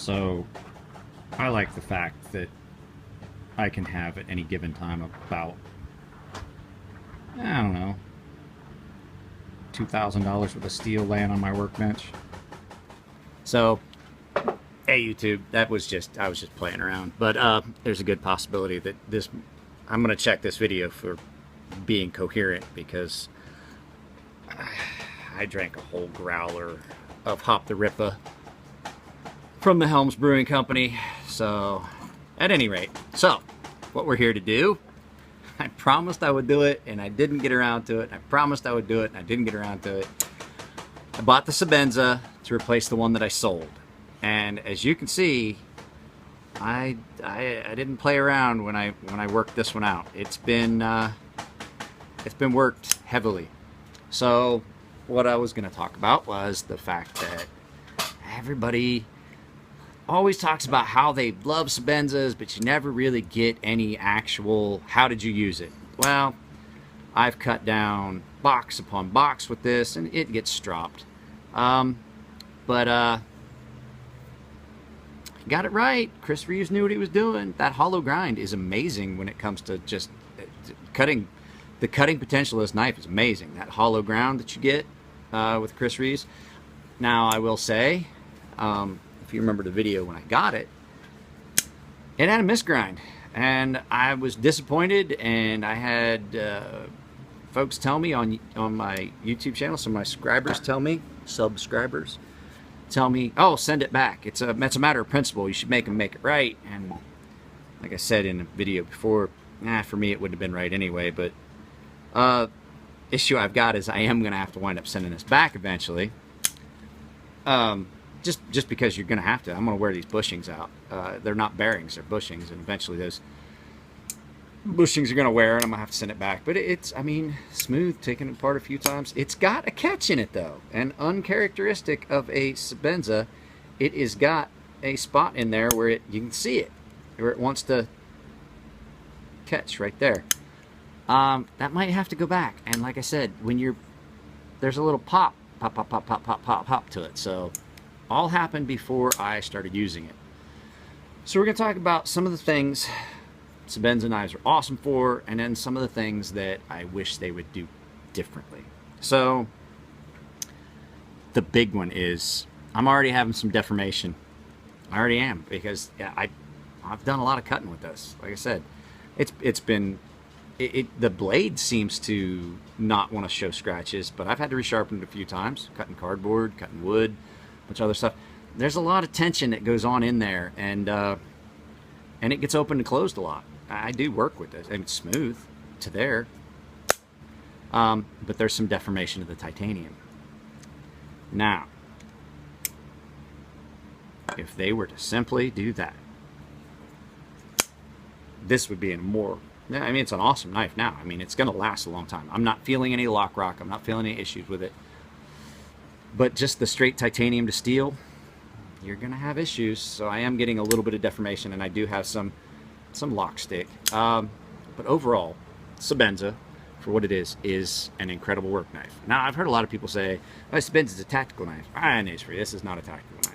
So I like the fact that I can have at any given time about, I don't know, $2,000 worth of steel laying on my workbench. So, hey YouTube, that was just, I was just playing around. But there's a good possibility that this, I'm going to check this video for being coherent, because I drank a whole growler of Hop the Rippa from the Helms Brewing Company. So, at any rate, so what we're here to do, I promised I would do it and I didn't get around to it. I promised I would do it and I didn't get around to it. I bought the Sebenza to replace the one that I sold. And as you can see, I didn't play around when I worked this one out. It's been worked heavily. So what I was going to talk about was the fact that everybody always talks about how they love Sebenzas, but you never really get any actual, how did you use it? Well, I've cut down box upon box with this, and it gets stropped. But he got it right. Chris Reeves knew what he was doing. That hollow grind is amazing when it comes to just cutting. The cutting potential of this knife is amazing. That hollow ground that you get with Chris Reeves. Now, I will say, if you remember the video when I got it, it had a misgrind, and I was disappointed. And I had folks tell me on my YouTube channel, some of my subscribers tell me, oh, send it back. It's a matter of principle. You should make them make it right. And like I said in the video before, for me it would have been right anyway. But issue I've got is I am going to have to wind up sending this back eventually. Just because you're going to have to. I'm going to wear these bushings out. They're not bearings, they're bushings, and eventually those bushings are going to wear, and I'm going to have to send it back. But it's, I mean, smooth, taken apart a few times. It's got a catch in it, though, and uncharacteristic of a Sebenza, it has got a spot in there where you can see it, where it wants to catch right there. That might have to go back, and like I said, when there's a little pop to it. So all happened before I started using it. So we're going to talk about some of the things Sebenza knives are awesome for, and then some of the things that I wish they would do differently. So the big one is I'm already having some deformation. I already am, because I've done a lot of cutting with this. Like I said, it's been the blade seems to not want to show scratches, but I've had to resharpen it a few times, cutting cardboard, cutting wood, a bunch of other stuff. There's a lot of tension that goes on in there, and it gets opened and closed a lot. I do work with this, and it's smooth to there, but there's some deformation of the titanium. Now, if they were to simply do that, this would be a more, I mean, it's an awesome knife now. I mean, it's going to last a long time. I'm not feeling any lock rock. I'm not feeling any issues with it. But just the straight titanium to steel, you're going to have issues. So I am getting a little bit of deformation, and I do have some lock stick. But overall, Sebenza, for what it is an incredible work knife. Now, I've heard a lot of people say, oh, Sebenza is a tactical knife. This is not a tactical knife.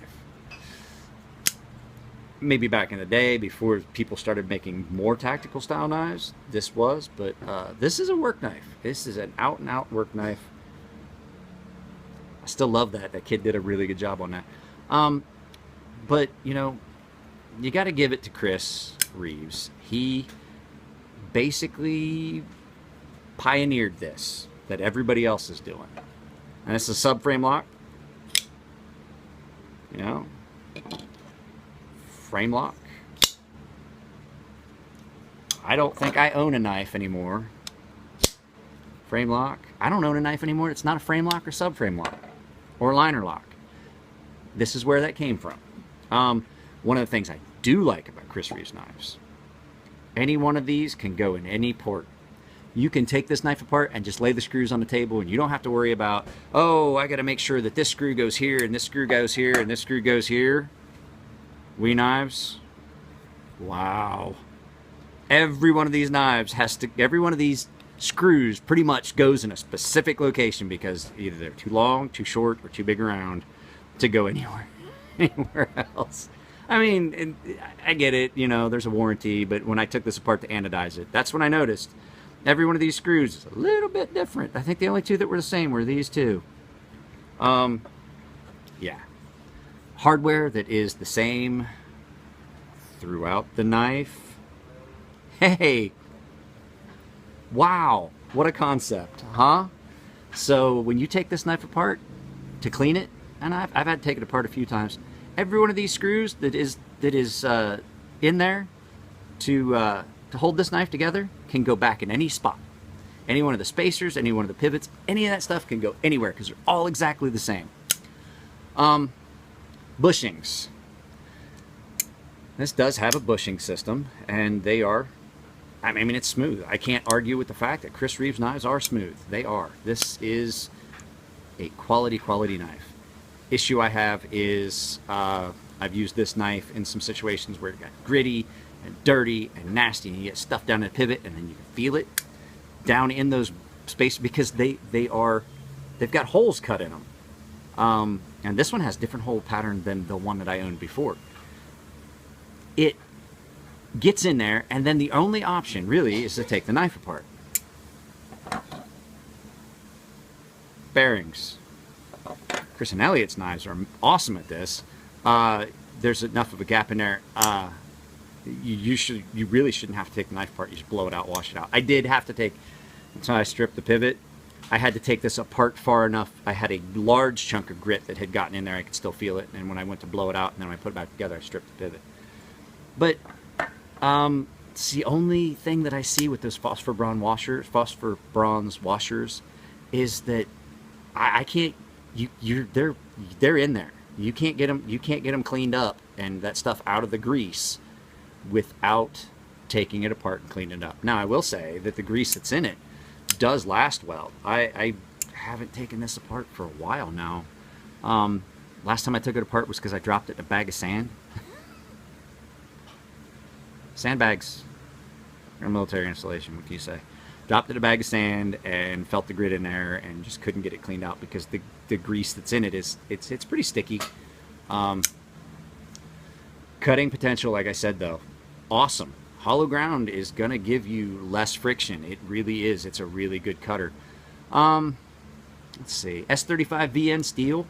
Maybe back in the day, before people started making more tactical style knives, this was, but this is a work knife. This is an out-and-out work knife. I still love that. That kid did a really good job on that. But, you know, you got to give it to Chris Reeves. He basically pioneered this that everybody else is doing. And it's a subframe lock. You know, frame lock. I don't think I own a knife anymore. Frame lock. I don't own a knife anymore. It's not a frame lock or subframe lock or liner lock. This is where that came from. One of the things I do like about Chris Reeves knives, any one of these can go in any port. You can take this knife apart and just lay the screws on the table, and you don't have to worry about, oh, I got to make sure that this screw goes here and this screw goes here and this screw goes here. We knives, wow. Every one of these knives every one of these screws pretty much goes in a specific location, because either they're too long, too short, or too big around to go anywhere else. I mean, I get it, you know, there's a warranty, but when I took this apart to anodize it, that's when I noticed every one of these screws is a little bit different. I think the only two that were the same were these two. Yeah. Hardware that is the same throughout the knife. Hey! Wow! What a concept, huh? So when you take this knife apart to clean it, and I've had to take it apart a few times, every one of these screws that is in there to hold this knife together can go back in any spot. Any one of the spacers, any one of the pivots, any of that stuff can go anywhere because they're all exactly the same. Bushings. This does have a bushing system, and they are, I mean, it's smooth. I can't argue with the fact that Chris Reeve's knives are smooth. They are. This is a quality knife. Issue I have is I've used this knife in some situations where it got gritty and dirty and nasty, and you get stuff down in the pivot, and then you can feel it down in those spaces because they've got holes cut in them. And this one has different hole pattern than the one that I owned before. It gets in there, and then the only option really is to take the knife apart. Bearings. Chris and Elliot's knives are awesome at this. There's enough of a gap in there. You really shouldn't have to take the knife apart. You just blow it out, wash it out. I did have to take, until I stripped the pivot, I had to take this apart far enough. I had a large chunk of grit that had gotten in there. I could still feel it. And when I went to blow it out and then when I put it back together, I stripped the pivot. But it's the only thing that I see with those phosphor bronze washers is that I can't. They're in there. You can't get them cleaned up and that stuff out of the grease without taking it apart and cleaning it up. Now I will say that the grease that's in it does last well. I haven't taken this apart for a while now. Last time I took it apart was because I dropped it in a bag of sand. Sandbags are a military installation, what can you say? Dropped it in a bag of sand and felt the grit in there and just couldn't get it cleaned out because the grease that's in it is it's pretty sticky. Cutting potential, like I said though, awesome. Hollow ground is gonna give you less friction. It really is. It's a really good cutter. Let's see, S35VN steel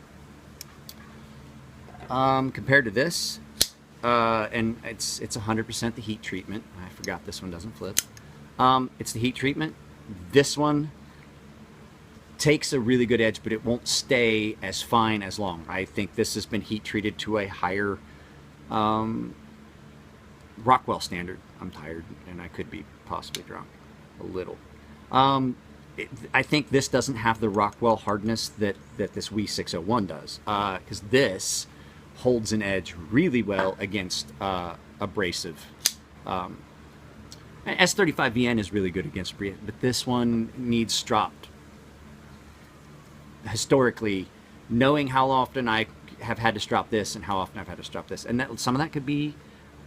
compared to this, and it's 100% the heat treatment. I forgot this one doesn't flip. It's the heat treatment. This one takes a really good edge, but it won't stay as fine as long. I think this has been heat treated to a higher Rockwell standard. I'm tired and I could be possibly drunk a little. I think this doesn't have the Rockwell hardness that this W601 does, because this holds an edge really well against abrasive. S35VN is really good against abrasive, but this one needs stropped. Historically, knowing how often I have had to strop this and how often I've had to strop this, and that, some of that could be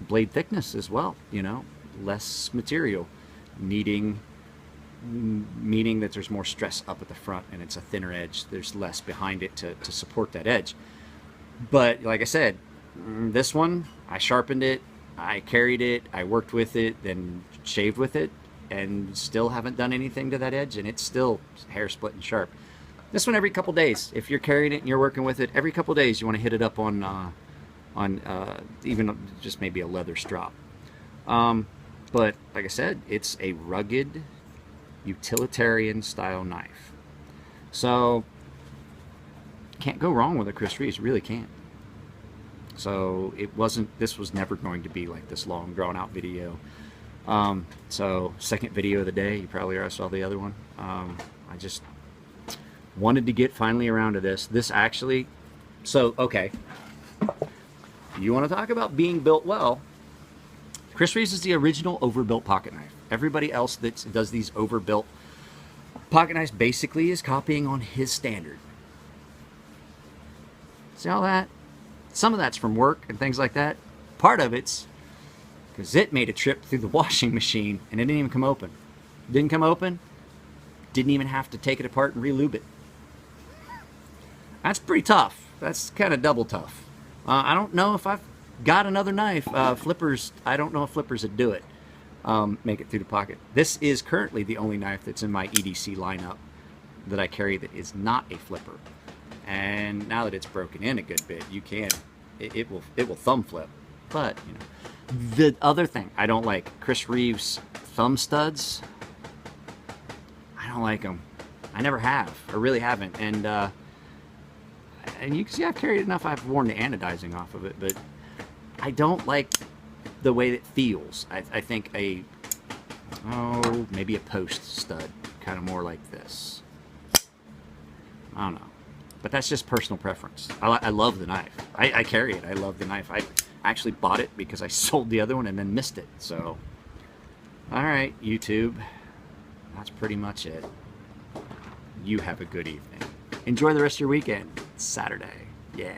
blade thickness as well, you know, less material, meaning that there's more stress up at the front and it's a thinner edge. There's less behind it to support that edge. But like I said, this one, I sharpened it, I carried it, I worked with it, then shaved with it, and still haven't done anything to that edge, and it's still hair splitting sharp. This one every couple days, if you're carrying it and you're working with it, every couple days you want to hit it up on even just maybe a leather strop. But like I said, it's a rugged utilitarian style knife. So can't go wrong with a Chris Reeves, really can't. So this was never going to be like this long drawn out video. So second video of the day, you probably already saw the other one. I just wanted to get finally around to this. This actually, so okay, you want to talk about being built well. Chris Reeves is the original overbuilt pocket knife. Everybody else that does these overbuilt pocket knives basically is copying on his standard. See all that? Some of that's from work and things like that. Part of it's because it made a trip through the washing machine and it didn't even come open. Didn't come open. Didn't even have to take it apart and relube it. That's pretty tough. That's kind of double tough. I don't know if I've got another knife. Flippers, I don't know if flippers would do it. Make it through the pocket. This is currently the only knife that's in my EDC lineup that I carry that is not a flipper. And now that it's broken in a good bit, you can, it will thumb flip. But, you know, the other thing I don't like, Chris Reeve's thumb studs. I don't like them. I never have. I really haven't. And you can see I've carried enough. I've worn the anodizing off of it, but I don't like the way it feels. I think maybe a post stud, kind of more like this. I don't know, but that's just personal preference. I love the knife. I carry it. I love the knife. I actually bought it because I sold the other one and then missed it. So, all right, YouTube, that's pretty much it. You have a good evening. Enjoy the rest of your weekend. It's Saturday. Yeah.